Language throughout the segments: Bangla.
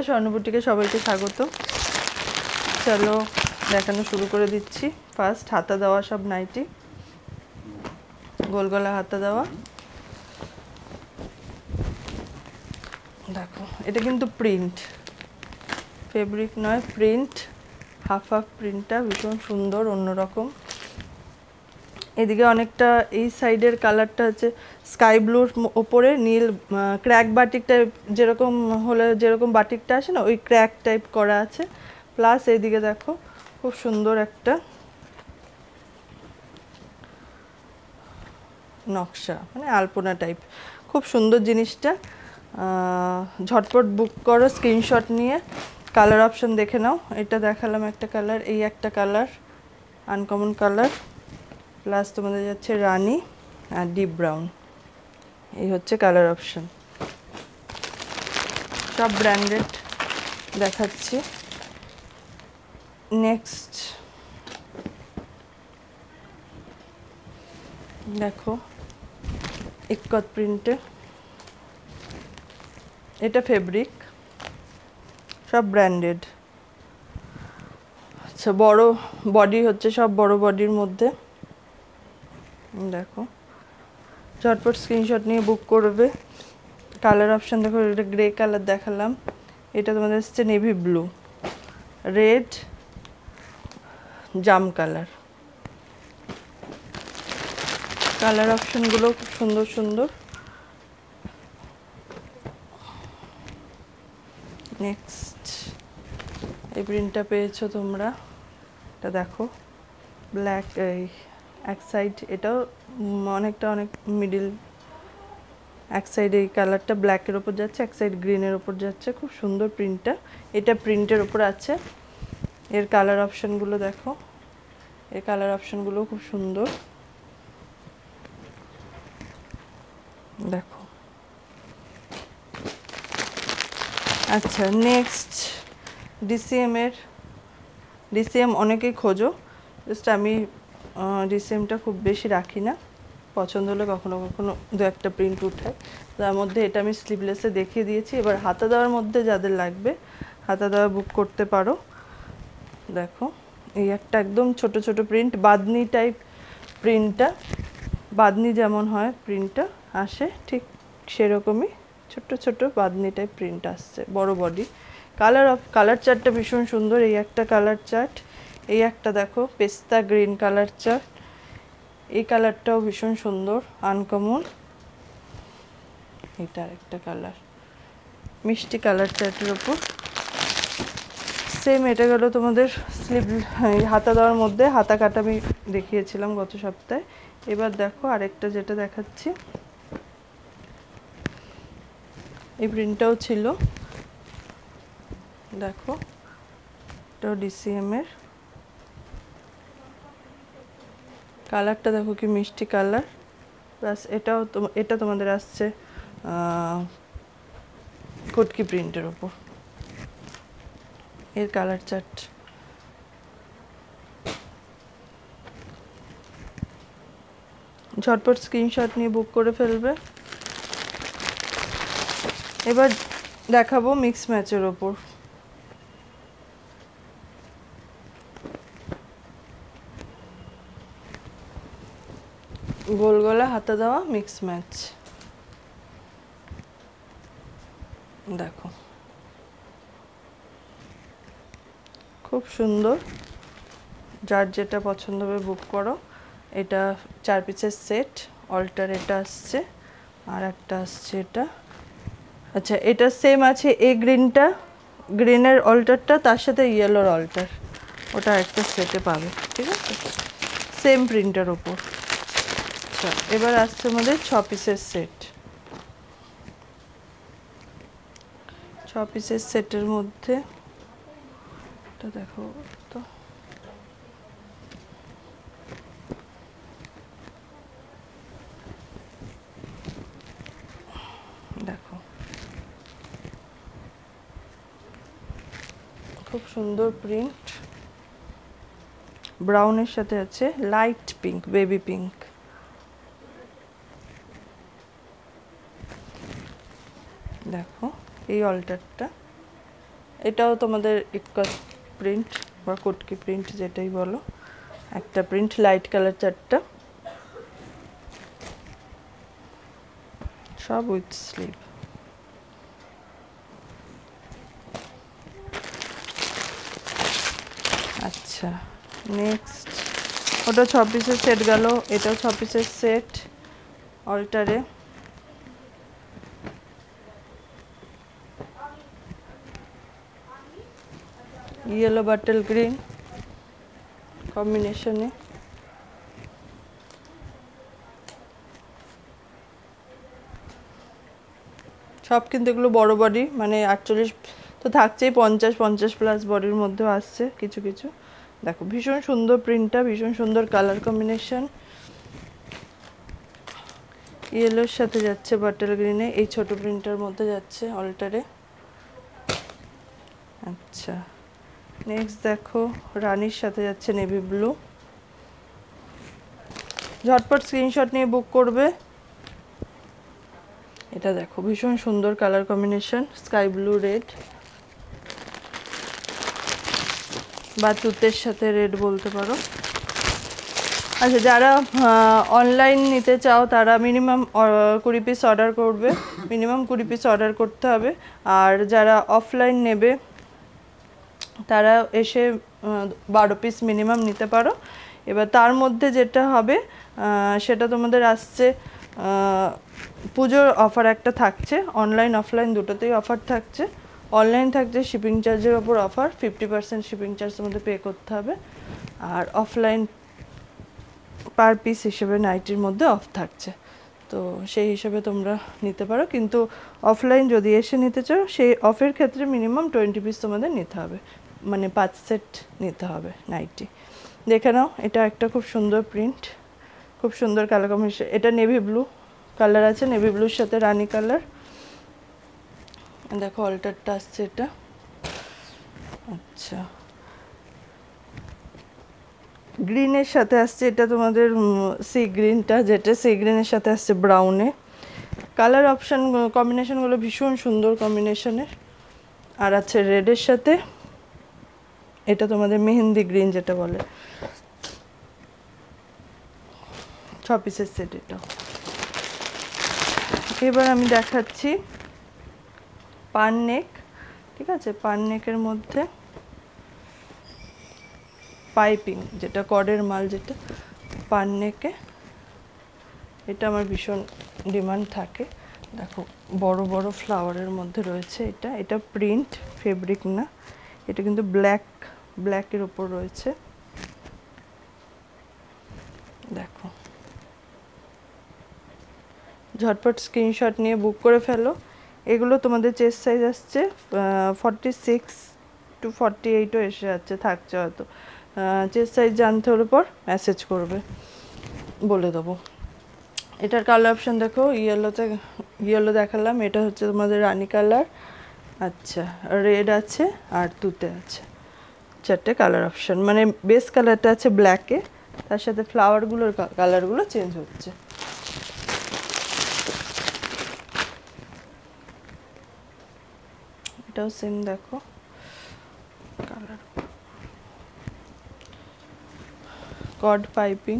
স্বর্ণবুটিকে সবাইকে স্বাগত। চলো দেখানো শুরু করে দিচ্ছি। ফার্স্ট হাতা দেওয়া সব নাইটি, গোল গলা হাতা দেওয়া। দেখো এটা কিন্তু প্রিন্ট, ফেব্রিক নয়, প্রিন্ট। হাফ হাফ প্রিন্টটা ভীষণ সুন্দর, অন্যরকম। এদিকে অনেকটা এই সাইডের কালারটা হচ্ছে স্কাই ব্লুর ওপরে নীল ক্র্যাক বাটিক টাইপ, যেরকম হলে যেরকম বাটিকটা আসে না, ওই ক্র্যাক টাইপ করা আছে। প্লাস এইদিকে দেখো খুব সুন্দর একটা নকশা, মানে আলপনা টাইপ, খুব সুন্দর জিনিসটা। ঝটপট বুক করো স্ক্রিনশট নিয়ে। কালার অপশন দেখে নাও। এটা দেখালাম একটা কালার, এই একটা কালার আনকমন কালার, প্লাস তোমাদের যাচ্ছে রানি আর ডিপ ব্রাউন। এই হচ্ছে কালার অপশন, সব ব্র্যান্ডেড দেখাচ্ছি। নেক্সট দেখো ইক্কত প্রিন্টে, এটা ফেব্রিক, সব ব্র্যান্ডেড। আচ্ছা, বড় বডি হচ্ছে, সব বড় বডির মধ্যে। দেখো ঝটপট স্ক্রিনশট নিয়ে বুক করবে। কালার অপশন দেখো, এটা গ্রে কালার দেখালাম, এটা তোমাদের হচ্ছে নেভি ব্লু, রেড, জাম কালার। কালার অপশনগুলো খুব সুন্দর সুন্দর। নেক্সট এই প্রিন্টটা পেয়েছো তোমরা, এটা দেখো ব্ল্যাক, এই এক সাইড এটাও অনেক মিডিল, এক সাইড এই কালারটা ব্ল্যাকের ওপর যাচ্ছে, এক সাইড গ্রিনের ওপর যাচ্ছে। খুব সুন্দর প্রিন্টটা, এটা প্রিন্টের ওপর আছে। এর কালার অপশনগুলো দেখো, এর কালার অপশনগুলো খুব সুন্দর। দেখো আচ্ছা, নেক্সট ডিসিএম অনেকেই খোঁজো, জাস্ট আমি ডিসিএমটা খুব বেশি রাখি না, পছন্দ হলে কখনো কখনো দু একটা প্রিন্ট উঠায়। তার মধ্যে এটা আমি স্লিভলেসে দেখিয়ে দিয়েছি। এবার হাতা দেওয়ার মধ্যে যাদের লাগবে হাতা দেওয়া বুক করতে পারো। দেখো এই একটা একদম ছোট ছোট প্রিন্ট, বাদনি টাইপ প্রিন্টটা, বাদনি যেমন হয় প্রিন্টটা আসে, ঠিক সেরকমই ছোট্ট ছোট বাদনি টাইপ প্রিন্ট আসছে, বড় বডি। কালার চার্টটা ভীষণ সুন্দর। এই একটা কালার চার্ট, এই একটা দেখো পেস্তা গ্রিন কালার চার্ট, এই কালারটাও ভীষণ সুন্দর, আনকমন। এটা একটা কালার, মিষ্টি কালার চার্টের ওপর। সেম এটা গেল তোমাদের স্লিভ, হাতা দেওয়ার মধ্যে হাতা কাটা আমি দেখিয়েছিলাম গত সপ্তাহে। এবার দেখো আরেকটা যেটা দেখাচ্ছি, এই প্রিন্টটাও ছিল, দেখো এটাও ডিসিএম এর। কালারটা দেখো কি মিষ্টি কালার, প্লাস এটা তোমাদের আসছে কটকি প্রিন্টের ওপর। এর কালার চার্ট ঝটপট স্ক্রিনশট নিয়ে বুক করে ফেলবে। এবার দেখাবো মিক্স ম্যাচের ওপর। গোল গলা হাতা দেওয়া মিক্স ম্যাচ, দেখো খুব সুন্দর। যার যেটা পছন্দ হবে বুক করো। এটা 4 পিসের সেট, অল্টার এটা আসছে, আর একটা আসছে এটা। আচ্ছা, এটা সেম আছে, এই গ্রিনের অল্টারটা, তার সাথে ইয়েলোর অল্টার, ওটা একটা সেটে পাবে, ঠিক আছে, সেম প্রিন্টের ওপর। আচ্ছা, এবার আসছে আমাদের 6 পিসের সেট। 6 পিসের সেটের মধ্যে এটা দেখো তো, দেখো খুব সুন্দর প্রিন্ট, ব্রাউনের সাথে আছে লাইট পিঙ্ক, বেবি পিঙ্ক। দেখো এই অল্টারটা, এটাও তোমাদের ইক্কাস প্রিন্ট বা কটকি প্রিন্ট যেটাই বলো, একটা প্রিন্ট লাইট কালার 4টা, সব উইথ স্লিভ। আচ্ছা নেক্সট, ওটা 6 পিসের সেট গেল, এটাও 6 পিসের সেট অল্টারে। ইয়েলো বাটল গ্রিন কম্বিনেশনে, সব কিন্তু এগুলো বড় বডি, মানে 48 তো থাকছেই, 50 প্লাস বডির মধ্যেও আসছে কিছু কিছু। দেখো ভীষণ সুন্দর প্রিন্টটা, ভীষণ সুন্দর কালার কম্বিনেশন, ইয়েলোর সাথে যাচ্ছে বাটল গ্রিনে, এই ছোট প্রিন্টার মধ্যে যাচ্ছে অল্টারে। আচ্ছা নেক্সট দেখো রানীর সাথে যাচ্ছে নেভি ব্লু। ঝটপট স্ক্রিনশট নিয়ে বুক করবে। এটা দেখো ভীষণ সুন্দর colour combination, sky blue red বা তুতের সাথে রেড বলতে পারো। আচ্ছা যারা অনলাইন নিতে চাও তারা মিনিমাম 20 পিস অর্ডার করবে, মিনিমাম 20 পিস অর্ডার করতে হবে। আর যারা অফলাইন নেবে তারা এসে 12 পিস মিনিমাম নিতে পারো। এবার তার মধ্যে যেটা হবে সেটা তোমাদের আসছে, পুজোর অফার একটা থাকছে, অনলাইন অফলাইন দুটোতেই অফার থাকছে। অনলাইন থাকছে শিপিং চার্জের ওপর অফার, 50% শিপিং চার্জের মধ্যে পে করতে হবে। আর অফলাইন পার পিস হিসেবে নাইটির মধ্যে অফ থাকছে, তো সেই হিসেবে তোমরা নিতে পারো। কিন্তু অফলাইন যদি এসে নিতে চাও সেই অফের ক্ষেত্রে মিনিমাম 20 পিস তোমাদের নিতে হবে, মানে 5 সেট নিতে হবে নাইটি। দেখে নাও, এটা একটা খুব সুন্দর প্রিন্ট, খুব সুন্দর কালার কম্বিনেশন। এটা নেভি ব্লু কালার আছে, নেভি ব্লুর সাথে রানী কালার। দেখো অল্টারটা আসছে এটা। আচ্ছা গ্রিনের সাথে আসছে এটা তোমাদের সি গ্রিনটা, যেটা সি গ্রিনের সাথে আসছে ব্রাউনে। কালার অপশান কম্বিনেশনগুলো ভীষণ সুন্দর কম্বিনেশনের। আর আছে রেডের সাথে, এটা তোমাদের মেহেন্দি গ্রিন যেটা বলে, 6 পিসের সেট এটা। এবার আমি দেখাচ্ছি পান নেক, ঠিক আছে, পান নেকের মধ্যে পাইপিং যেটা কর্ডের মাল, যেটা পান নেকে, এটা আমার ভীষণ ডিমান্ড থাকে। দেখো বড় বড় ফ্লাওয়ারের মধ্যে রয়েছে এটা, এটা প্রিন্ট ফেব্রিক না, এটা কিন্তু ব্ল্যাকের উপর রয়েছে। দেখো ঝটপট স্ক্রিনশট নিয়ে বুক করে ফেলো। এগুলো তোমাদের চেস্ট সাইজ আসছে 46 to 48ও এসে যাচ্ছে, থাকছে হয়তো। চেস্ট সাইজ জানতে হলে পর মেসেজ করবে, বলে দেবো। এটার কালার অপশান দেখো, ইয়েলো দেখালাম, এটা হচ্ছে তোমাদের রানী কালার, আচ্ছা রেড আছে আর তুতে আছে, 4টে কালার অপশান। মানে বেস কালারটা আছে ব্ল্যাকে, তার সাথে ফ্লাওয়ারগুলোর কালারগুলো চেঞ্জ হচ্ছে। এটাও সেম দেখো কালার, কর্ড পাইপিং,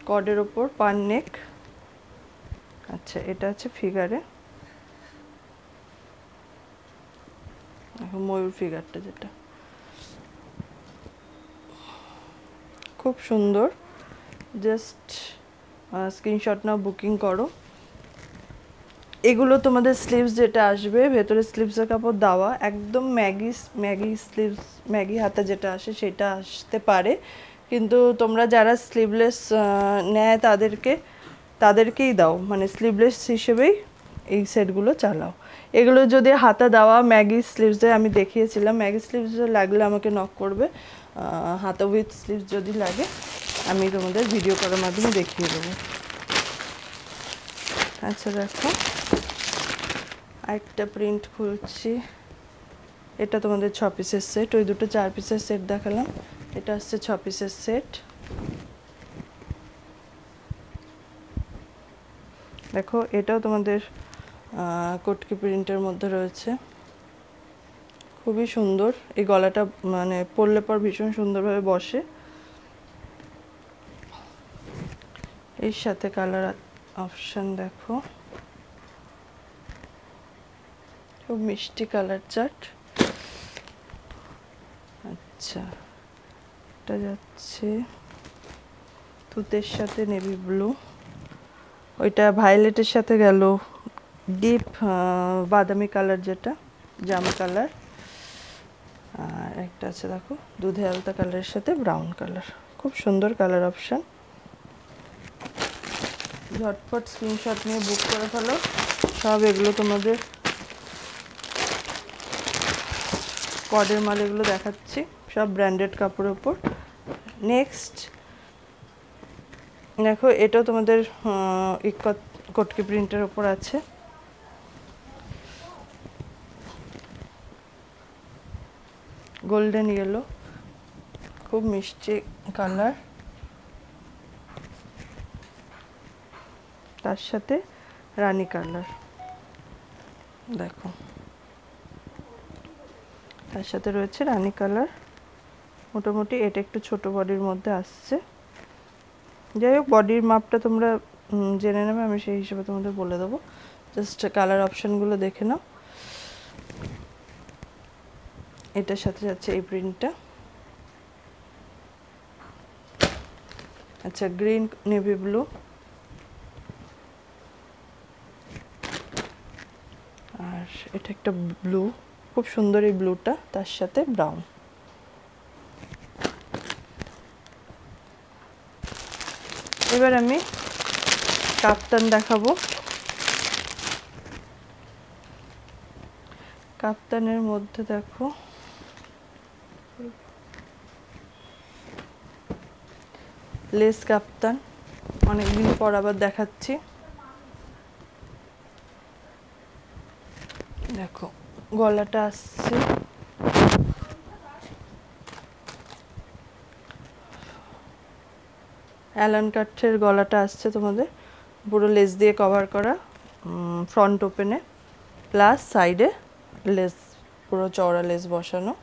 কর্ডের ওপর পান নেক। আচ্ছা এটা আছে ফিগারে, ময়ূর ফিগারটা, যেটা খুব সুন্দর। জাস্ট স্ক্রিনশট নাও, বুকিং করো। এগুলো তোমাদের স্লিভস যেটা আসবে, ভেতরে স্লিভসের কাপড় দেওয়া, একদম ম্যাগি স্লিভস, ম্যাগি হাতা যেটা আসে সেটা আসতে পারে, কিন্তু তোমরা যারা স্লিভলেস নেয় তাদেরকেই দাও, মানে স্লিভলেস হিসেবেই এই সেটগুলো চালাও। এগুলো যদি হাতা দেওয়া ম্যাগি স্লিভসে আমি দেখিয়েছিলাম, ম্যাগি স্লিভস লাগলে আমাকে নক করবে, হাতা উইথ স্লিভস যদি লাগে আমি তোমাদের ভিডিও করার মাধ্যমে দেখিয়ে দেবো। আচ্ছা দেখো আরেকটা প্রিন্ট খুলছি, এটা তোমাদের 6 পিসের সেট, ওই দুটো 4 পিসের সেট দেখালাম, এটা হচ্ছে 6 পিসের সেট। দেখো এটাও তোমাদের কটকি প্রিন্টের মধ্যে রয়েছে, খুবই সুন্দর, এই গলাটা মানে পরলে পর ভীষণ সুন্দরভাবে বসে। এর সাথে কালার অপশন দেখো, খুব মিষ্টি কালার চার্ট। আচ্ছা, এটা যাচ্ছে তুতের সাথে নেভি ব্লু, ওইটা ভায়োলেটের সাথে গেল ডিপ বাদামি কালার, যেটা জাম কালার। আর একটা আছে দেখো দুধে আলতা কালারের সাথে ব্রাউন কালার, খুব সুন্দর কালার অপশন। ঝটপট স্ক্রিনশট নিয়ে বুক করে ফেলো। সব এগুলো তোমাদের কডের মাল, এগুলো দেখাচ্ছি সব ব্র্যান্ডেড কাপড়ের ওপর। নেক্সট দেখো, এটাও তোমাদের কটকি প্রিন্টের ওপর আছে। গোল্ডেন ইয়েলো, খুব মিষ্টি কালার, তার সাথে রানী কালার দেখো, তার সাথে রয়েছে রানী কালার। মোটামুটি এটা একটু ছোট বডির মধ্যে আসছে। যাই হোক, বডির মাপটা তোমরা জেনে নেবে, আমি সেই হিসেবে তোমাদের বলে দেবো। জাস্ট কালার অপশানগুলো দেখে নাও। এটার সাথে যাচ্ছে এই প্রিন্টটা। আচ্ছা, গ্রিন নেভি ব্লু, আর এটা একটা ব্লু, খুব সুন্দর এই ব্লুটা, তার সাথে ব্রাউন। এবার আমি কাপ্তান দেখাবো। কাপ্তানের মধ্যে দেখো লেস কাপ্তান, অনেকদিন পর আবার দেখাচ্ছি। দেখো গলাটা আসছে অ্যালান কাঠের, গলাটা আসছে তোমাদের পুরো লেস দিয়ে কভার করা, ফ্রন্ট ওপেনে, প্লাস সাইডে লেস, পুরো চওড়া লেস বসানো,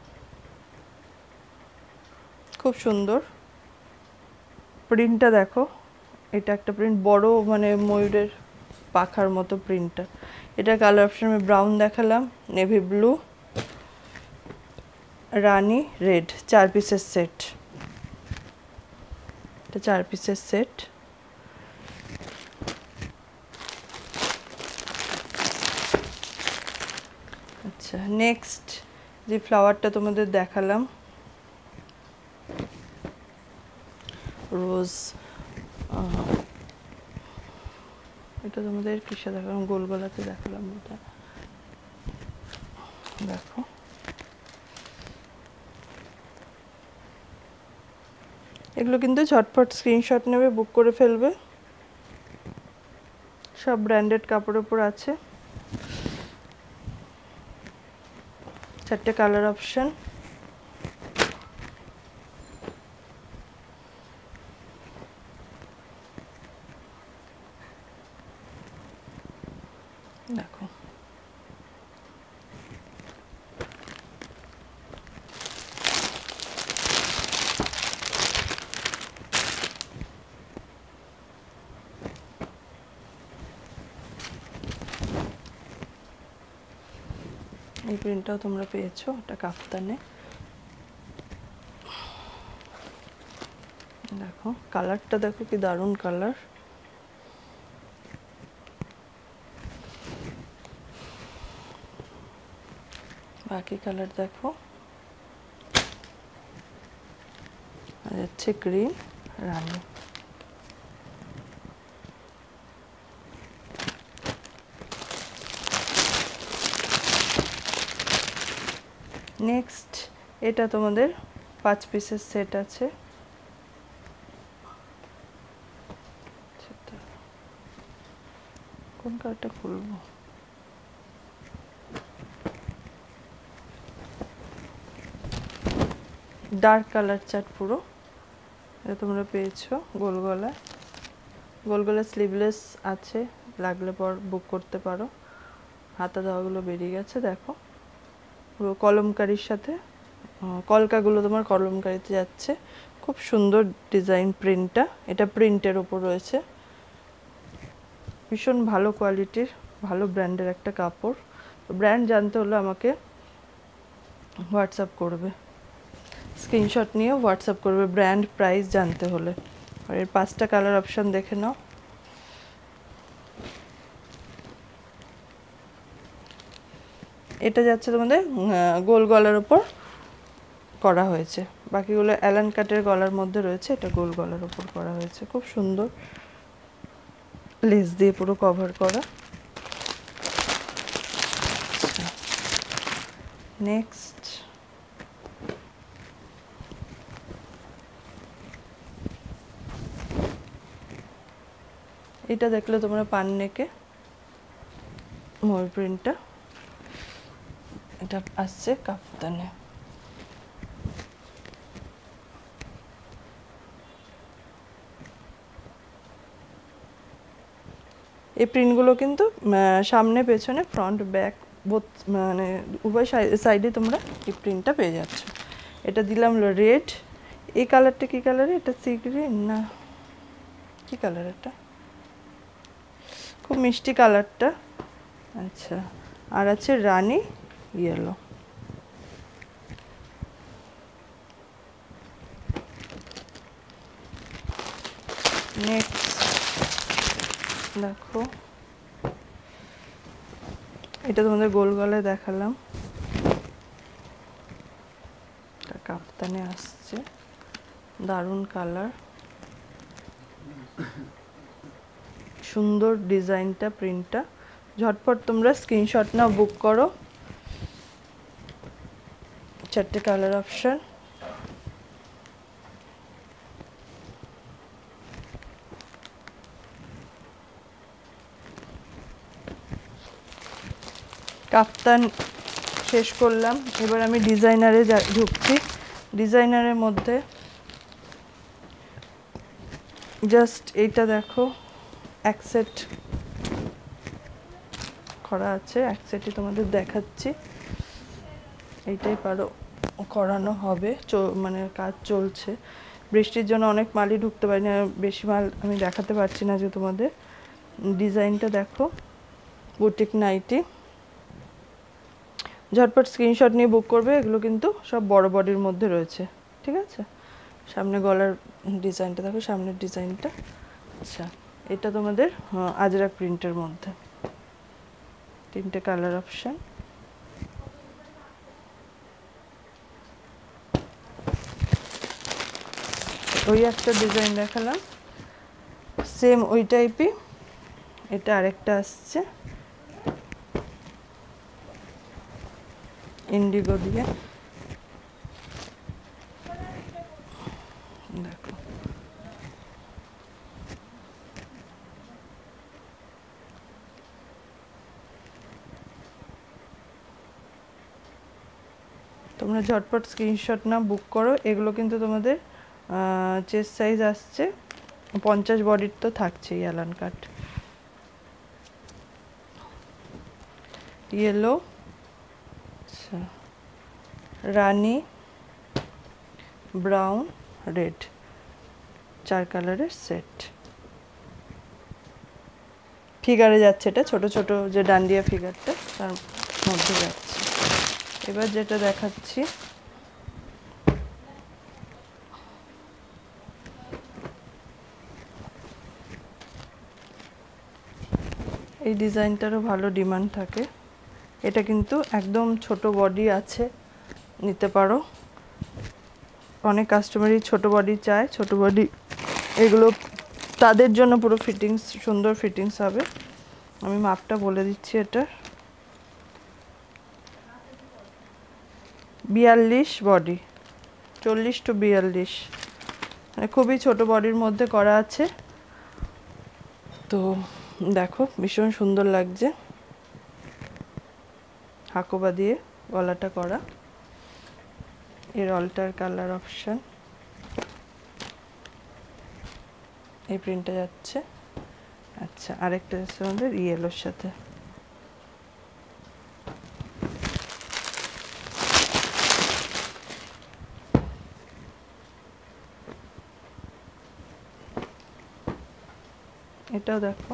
খুব সুন্দর। প্রিন্টটা দেখো, এটা একটা প্রিন্ট বড়, মানে ময়ূরের পাখার মতো প্রিন্টটা। এটা কালার অপশন আমি ব্রাউন দেখালাম, নেভি ব্লু, রানী রেড, 4 পিসের সেট। এটা 4 পিসের সেট। আচ্ছা, নেক্সট যে ফ্লাওয়ারটা তোমাদের দেখালাম রোজ, এটা তোমাদের কিসে দেখালাম, গোল গলাতে দেখালাম। এটা দেখো, এগুলো কিন্তু ঝটপট স্ক্রিনশট নেবে, বুক করে ফেলবে। সব ব্র্যান্ডেড কাপড়ের উপর আছে। 4টে কালার অপশন। দেখো, এই প্রিন্টটাও তোমরা পেয়েছো, এটা কাফতানে। দেখো কালারটা, দেখো কি দারুণ কালার। বাকি কালার দেখো, আর হচ্ছে গ্রিন, রানী। নেক্সট এটা তোমাদের 5 পিসের সেট আছে। কোন কালারটা খুলবো, ডার্ক কালার চার্ট পুরো, এটা তোমরা পেয়েছো। গোল গলা, গোল গলা স্লিভলেস আছে, লাগলে পর বুক করতে পারো। হাতা দেওয়াগুলো বেরিয়ে গেছে দেখো। পুরো কলমকারির সাথে কলকাগুলো তোমার কলমকারিতে যাচ্ছে। খুব সুন্দর ডিজাইন প্রিন্টটা, এটা প্রিন্টের ওপর রয়েছে। ভীষণ ভালো কোয়ালিটির, ভালো ব্র্যান্ডের একটা কাপড়। ব্র্যান্ড জানতে হলে আমাকে হোয়াটসঅ্যাপ করবে, স্ক্রিনশট নিয়ে হোয়াটসঅ্যাপ করবে ব্র্যান্ড প্রাইস জানতে হলে। আর এর 5টা কালার অপশান দেখে নাও। এটা যাচ্ছে তোমাদের গোল গলার উপর করা হয়েছে, বাকিগুলো অ্যালান কাটের গলার মধ্যে রয়েছে, এটা গোল গলার উপর করা হয়েছে। খুব সুন্দর লেস দিয়ে পুরো কভার করা। নেক্সট এটা দেখলে তোমরা পান নেকে ময়ূর প্রিন্টটা, এটা আসছে কাফতানে। এই প্রিন্টগুলো কিন্তু সামনে পেছনে ফ্রন্ট ব্যাক বোথ মানে উভয় সাইডে তোমরা এই প্রিন্টটা পেয়ে যাচ্ছ। এটা দিলাম রেড। এই কালারটা কি কালার? এটা সি গ্রিন না কি কালার? এটা খুব মিষ্টি কালারটা। আচ্ছা, আর আছে রানী ইয়েলো। নেক্সট দেখো, এটা তোমাদের গোল গলায় দেখালাম, এটা কাপ্তানে আসছে, দারুণ কালার, সুন্দর ডিজাইনটা, প্রিন্টটা। ঝটপট তোমরা স্ক্রিনশট নাও, বুক করো। 4টে কালার অপশন। কাপ্তান শেষ করলাম, এবার আমি ডিজাইনারে ঢুকছি। ডিজাইনারের মধ্যে জাস্ট এইটা দেখো, এক সেট করা আছে, এক সেটই তোমাদের দেখাচ্ছি। এইটাই পারো করানো হবে, মানে কাজ চলছে। বৃষ্টির জন্য অনেক মালই ঢুকতে পারি না, বেশি মাল আমি দেখাতে পারছি না। যে তোমাদের ডিজাইনটা দেখো, বুটিক নাইটি। ঝটপট স্ক্রিনশট নিয়ে বুক করবে। এগুলো কিন্তু সব বড় বডির মধ্যে রয়েছে, ঠিক আছে। সামনে গলার ডিজাইনটা দেখো, সামনের ডিজাইনটা। আচ্ছা, এটা তোমাদের আজরাক প্রিন্টের মধ্যে, 3টে কালার অপশন। ওই একটা ডিজাইন দেখালাম, সেম ওই টাইপই। এটা আরেকটা আসছে ইন্ডিগো দিয়ে, দেখো। তোমরা ঝটপট স্ক্রিনশট না বুক করো। এগুলো কিন্তু তোমাদের চেস্ট সাইজ আসছে 50, বডির তো থাকছেই অ্যালান কাট। ইয়েলো, আচ্ছা, রানী, ব্রাউন, রেড, 4 কালারের সেট। ফিগারে যাচ্ছে, এটা ছোট ছোট যে ডান্ডিয়া ফিগারটা তার মধ্যে যাচ্ছে। এবার যেটা দেখাচ্ছি, এই ডিজাইনটারও ভালো ডিমান্ড থাকে। এটা কিন্তু একদম ছোট বডি আছে, নিতে পারো। অনেক কাস্টমারই ছোট বডি চায়, ছোট বডি এগুলো তাদের জন্য পুরো ফিটিংস, সুন্দর ফিটিংস হবে। আমি মাপটা বলে দিচ্ছি, এটা 42 বডি, 40 to 42, মানে খুবই ছোট বডির মধ্যে করা আছে। তো দেখো, ভীষণ সুন্দর লাগছে, হাকোবা দিয়ে গলাটা করা। এর অল্টার কালার অপশন, এই প্রিন্টটা যাচ্ছে। আচ্ছা, আরেকটা আছে আমাদের ইয়েলোর সাথে। এটাও দেখো,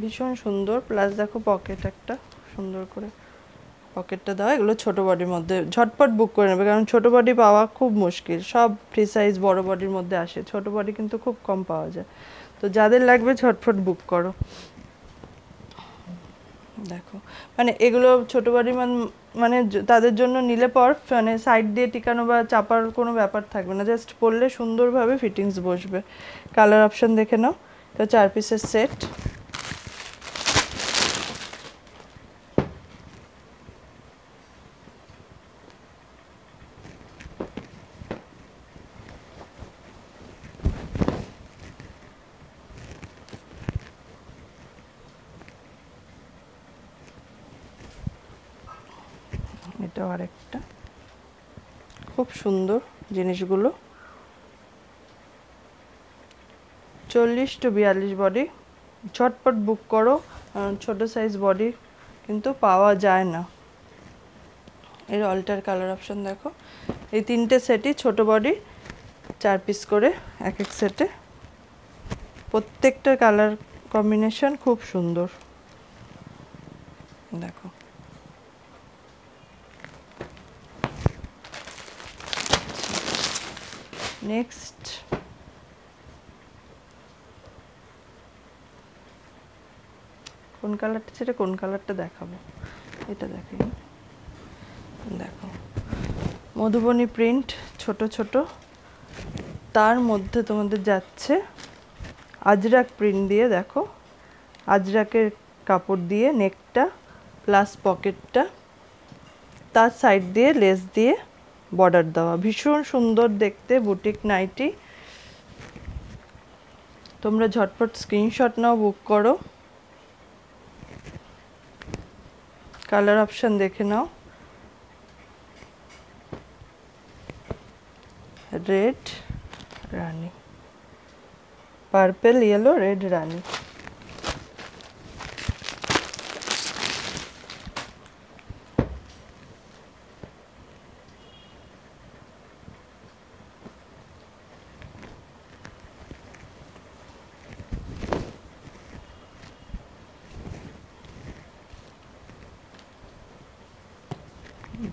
ভীষণ সুন্দর। প্লাস দেখো পকেট একটা সুন্দর করে পকেটটা দেওয়া। এগুলো ছোট বডির মধ্যে ঝটপট বুক করে নেবে, কারণ ছোট বডি পাওয়া খুব মুশকিল। সব ফ্রি সাইজ বড় বডির মধ্যে আসে, ছোট বডি কিন্তু খুব কম পাওয়া যায়। তো যাদের লাগবে ঝটফট বুক করো। দেখো মানে এগুলো ছোট বডি মানে তাদের জন্য নিলে পর মানে সাইড দিয়ে টিকানো বা চাপার কোনো ব্যাপার থাকবে না, জাস্ট পরলে সুন্দরভাবে ফিটিংস বসবে। কালার অপশন দেখে নাও। তো 4 পিসের সেট। এটাও আরেকটা খুব সুন্দর জিনিসগুলো। 40 to 42 বডি, ঝটপট বুক করো, ছোট সাইজ বডি কিন্তু পাওয়া যায় না। এর অল্টার কালার অপশন দেখো। এই তিনটে সেটই ছোট বডি, 4 পিস করে এক এক সেটে। প্রত্যেকটা কালার কম্বিনেশন খুব সুন্দর। দেখো নেক্সট কোন কালারটা ছেড়ে কোন কালারটা দেখাবো, এটা দেখাই। দেখো মধুবনী প্রিন্ট, ছোট ছোট, তার মধ্যে তোমাদের যাচ্ছে আজরাক প্রিন্ট দিয়ে। দেখো আজরাকের কাপড় দিয়ে নেকটা প্লাস পকেটটা, তার সাইড দিয়ে লেস দিয়ে বর্ডার দেওয়া, ভীষণ সুন্দর দেখতে বুটিক নাইটি। তোমরা ঝটপট স্ক্রিনশট নাও, বুক করো। কালার অপশন দেখে নাও। রেড রানী, পার্পল ইয়েলো রেড রানী।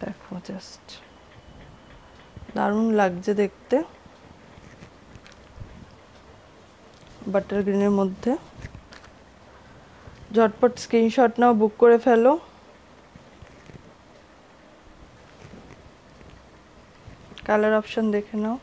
দেখো জাস্ট দারুণ লাগছে দেখতে, বাটার গ্রিনের মধ্যে। ঝটপট স্ক্রিনশট নাও, বুক করে ফেলো। কালার অপশন দেখে নাও।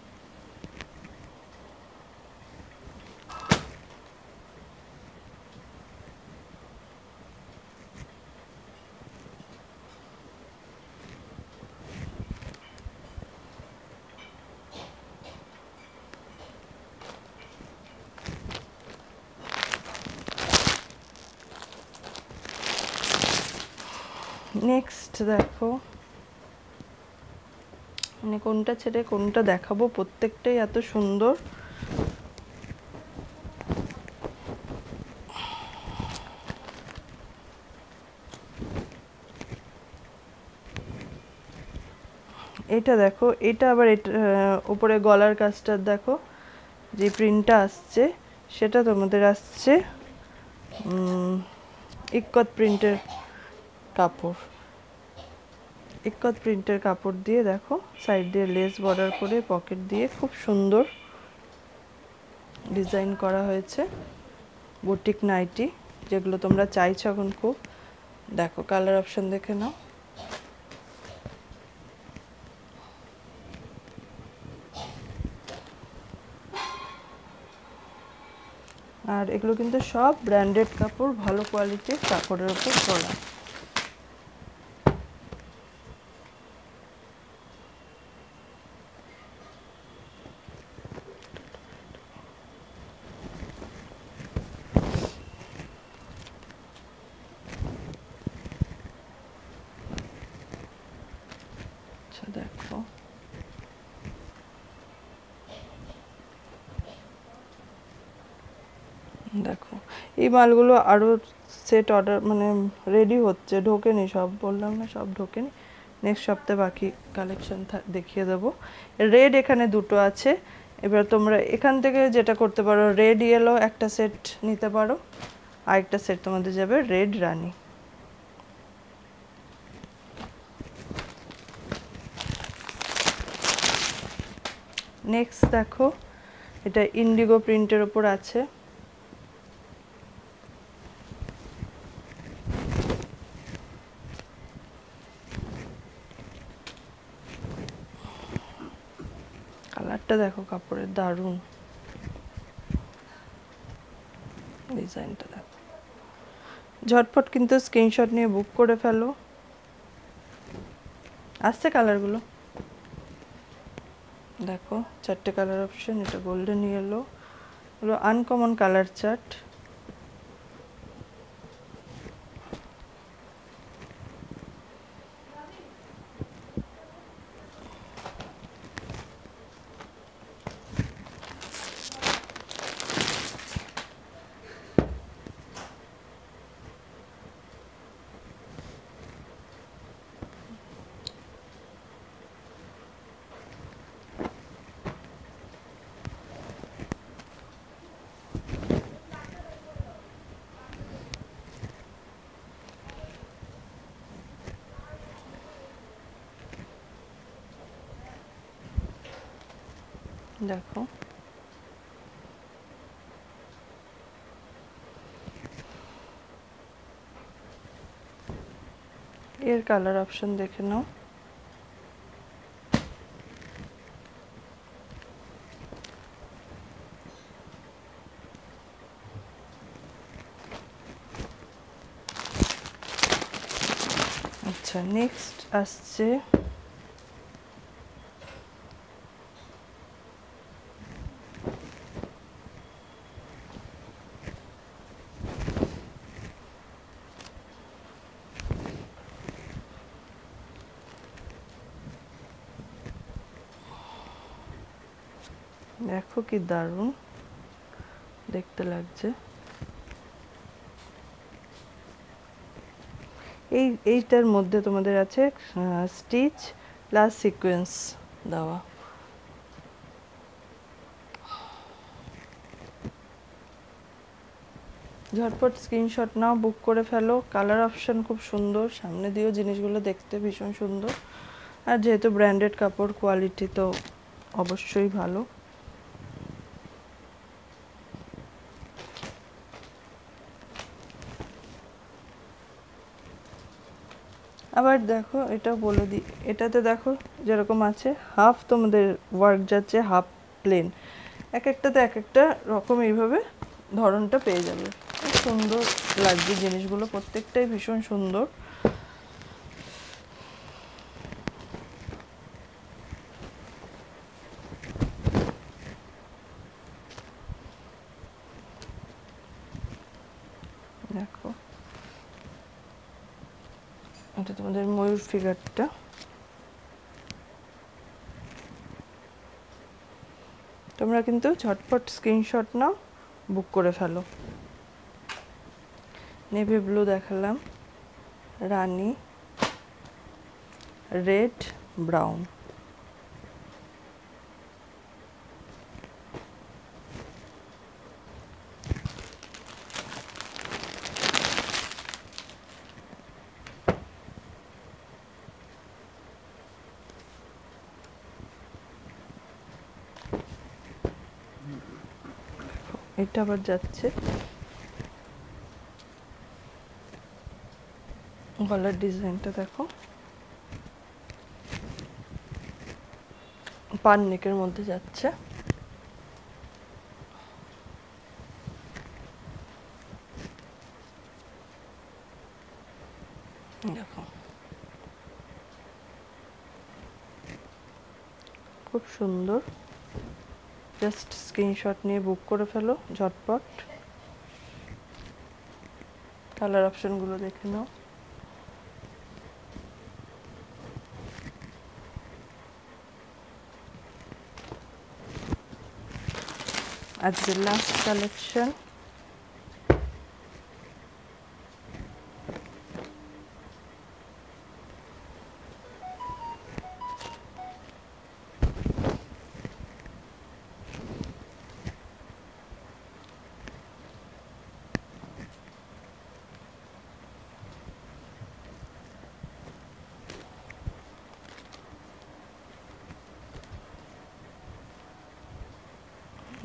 নেক্সট দেখো, মানে কোনটা ছেড়ে কোনটা দেখাবো, প্রত্যেকটাই এত সুন্দর। এটা দেখো, এটা আবার এটা উপরে গলার কাজটা দেখো, যে প্রিন্টটা আসছে সেটা তোমাদের আসছে ইক্কত প্রিন্টের কাপড়। ইক্কত প্রিন্টের কাপড় দিয়ে দেখো সাইড দিয়ে লেস বর্ডার করে পকেট দিয়ে খুব সুন্দর ডিজাইন করা হয়েছে বুটিক নাইটি, যেগুলো তোমরা চাইছো এখন খুব। দেখো কালার অপশন দেখে নাও। আর এগুলো কিন্তু সব ব্র্যান্ডেড কাপড়, ভালো কোয়ালিটির কাপড়ের উপর করা। আচ্ছা দেখো দেখো এই মালগুলো আরও সেট অর্ডার মানে রেডি হচ্ছে, ঢোকেনি, সব বললাম না সব ঢোকেনি, নেক্সট সপ্তাহে বাকি কালেকশন দেখিয়ে দেবো। রেড এখানে দুটো আছে, এবার তোমরা এখান থেকে যেটা করতে পারো, রেড ইয়েলো একটা সেট নিতে পারো, আরেকটা সেট তোমাদের যাবে রেড রানী। নেক্সট দেখো, এটা ইন্ডিগো প্রিন্টের ওপর আছে, কালারটা দেখো কাপড়ের দারুণ, ডিজাইনটা দেখো। ঝটপট কিন্তু স্ক্রিনশট নিয়ে বুক করে ফেলো। আসছে কালারগুলো দেখো, 4টে কালার অপশন, এটা গোল্ডেন ইয়েলো, এগুলো আনকমন কালার চার্ট। দেখো এর কালার অপশন দেখে নাও। আচ্ছা, নেক্সট আসছে দেখো কি দারুণ দেখতে লাগছে। এইটার মধ্যে তোমাদের আছে স্টিচ প্লাস সিকোয়েন্স দেওয়া। ঝটপট স্ক্রিনশট নাও, বুক করে ফেলো। কালার অপশন খুব সুন্দর, সামনে দিয়েও জিনিসগুলো দেখতে ভীষণ সুন্দর, আর যেহেতু ব্র্যান্ডেড কাপড়, কোয়ালিটি তো অবশ্যই ভালো। আবার দেখো, এটা বলে দিই, এটাতে দেখো যেরকম আছে হাফ তোমাদের ওয়ার্ক যাচ্ছে, হাফ প্লেন, এক একটাতে এক একটা রকম এইভাবে ধরনটা পেয়ে যাবে। খুব সুন্দর লাগছে জিনিসগুলো, প্রত্যেকটাই ভীষণ সুন্দর। দেখো এটা তোমাদের ময়ূর ফিগারটা। তোমরা কিন্তু ঝটপট স্ক্রিনশট নাও, বুক করে ফেলো। নেভি ব্লু দেখালাম, রানী, রেড, ব্রাউন। এটা আবার যাচ্ছে, গলার ডিজাইনটা দেখো, পান নেকের মধ্যে যাচ্ছে। দেখো খুব সুন্দর, জাস্ট স্ক্রিনশট নিয়ে বুক করে ফেলো ঝটপট। কালার অপশনগুলো দেখে নাও। আজকের লাস্ট কালেকশন,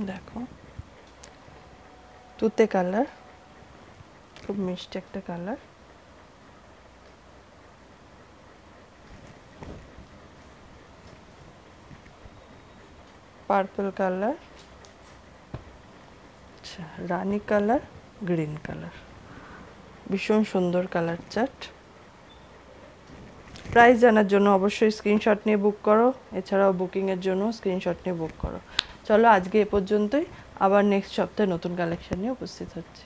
দেখো তুতে কালার, খুব মিষ্টি একটা কালার। পার্পল কালার, আচ্ছা রানী কালার, গ্রিন কালার, ভীষণ সুন্দর কালার চার্ট। প্রাইস জানার জন্য অবশ্যই স্ক্রিনশট নিয়ে বুক করো, এছাড়াও বুকিংয়ের জন্য স্ক্রিনশট নিয়ে বুক করো। চলো আজকে এ পর্যন্তই, আবার নেক্সট সপ্তাহে নতুন কালেকশন নিয়ে উপস্থিত হচ্ছে।